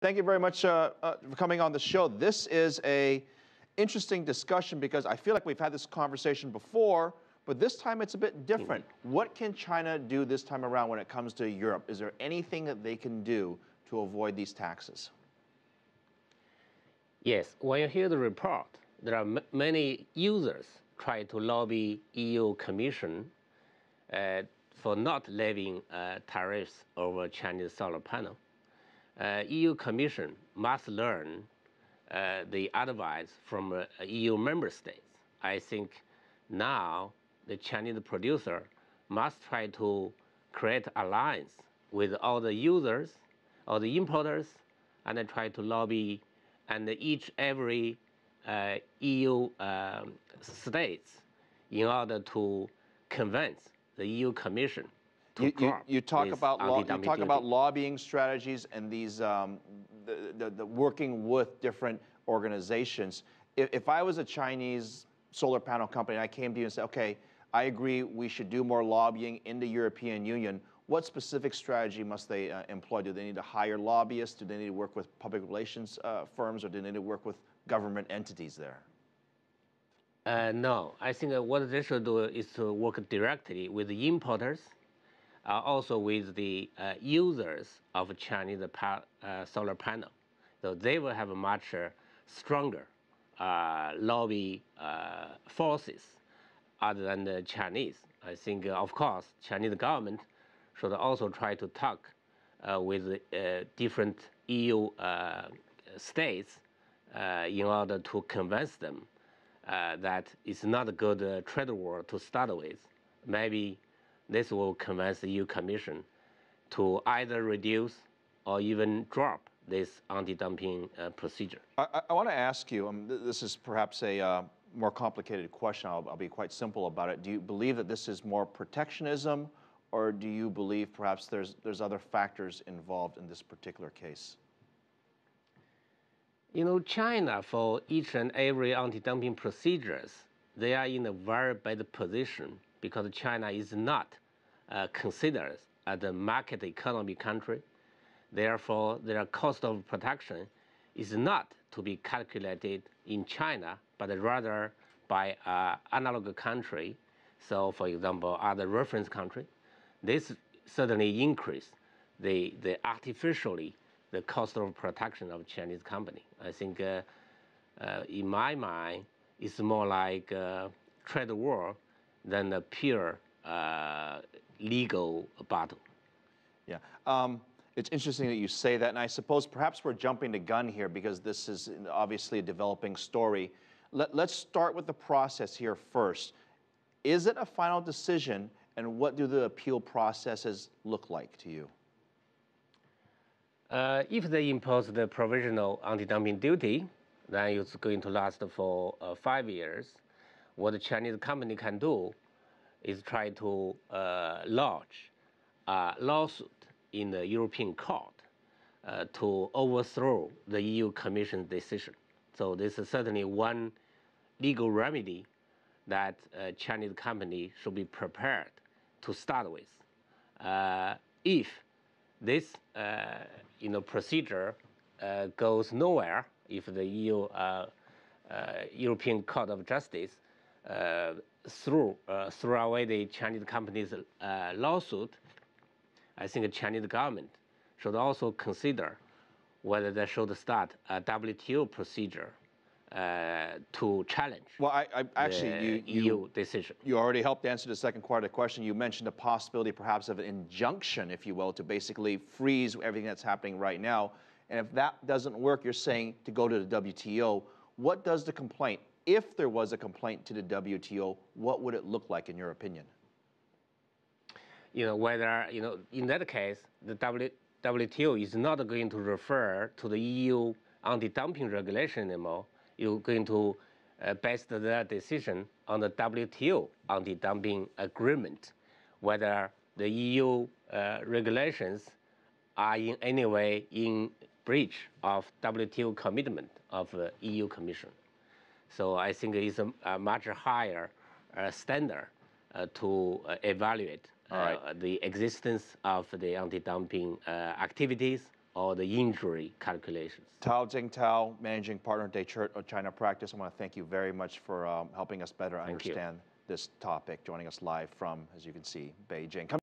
Thank you very much for coming on the show. This is a interesting discussion because I feel like we've had this conversation before, but this time it's a bit different. What can China do this time around when it comes to Europe? Is there anything that they can do to avoid these taxes? Yes, when you hear the report, there are many users try to lobby EU Commission for not levying tariffs over Chinese solar panel. EU Commission must learn the advice from EU member states. I think now the Chinese producer must try to create alliance with all the users, all the importers, and then try to lobby and every EU states in order to convince the EU Commission to drop you talk about lobbying strategies and these the working with different organizations. If I was a Chinese solar panel company and I came to you and said, okay, I agree we should do more lobbying in the European Union, what specific strategy must they employ? Do they need to hire lobbyists? Do they need to work with public relations firms, or do they need to work with government entities there? No, I think what they should do is to work directly with the importers, also with the users of Chinese solar panel. So they will have a much stronger lobby forces other than the Chinese. I think, of course, Chinese government should also try to talk with different EU states in order to convince them that it's not a good trade war to start with. Maybe this will convince the EU Commission to either reduce or even drop this anti-dumping procedure. I want to ask you, this is perhaps a more complicated question. I'll be quite simple about it. Do you believe that this is more protectionism, or do you believe perhaps there's other factors involved in this particular case? You know, China, for each and every anti-dumping procedures, they are in a very bad position because China is not considered as a market economy country. Therefore, their cost of production is not to be calculated in China, but rather by analog country. So, for example, other reference country. This certainly increase the artificially the cost of production of Chinese company. I think, in my mind, it's more like a trade war than a pure legal battle. Yeah, it's interesting that you say that, and I suppose perhaps we're jumping the gun here because this is obviously a developing story. Let's start with the process here first. Is it a final decision, and what do the appeal processes look like to you? If they impose the provisional anti-dumping duty, then it's going to last for 5 years. What the Chinese company can do is try to lodge a lawsuit in the European court to overthrow the EU Commission's decision. So this is certainly one legal remedy that a Chinese company should be prepared to start with. If this procedure goes nowhere, if the European Court of Justice threw away the Chinese company's lawsuit, I think the Chinese government should also consider whether they should start a WTO procedure to challenge actually, the EU decision. You already helped answer the second part of the question. You mentioned the possibility perhaps of an injunction, if you will, to basically freeze everything that's happening right now. And if that doesn't work, you're saying to go to the WTO. What does the complaint, if there was a complaint to the WTO, what would it look like in your opinion? Whether, in that case, the WTO is not going to refer to the EU anti-dumping regulation anymore. You're going to base their decision on the WTO anti-dumping agreement, whether the EU regulations are in any way in breach of WTO commitment of the EU Commission. So I think it's a much higher standard to evaluate the existence of the anti-dumping activities or the injury calculations. Jingzhou Tao, Managing Partner, China Practice. I want to thank you very much for helping us better understand this topic, joining us live from, as you can see, Beijing.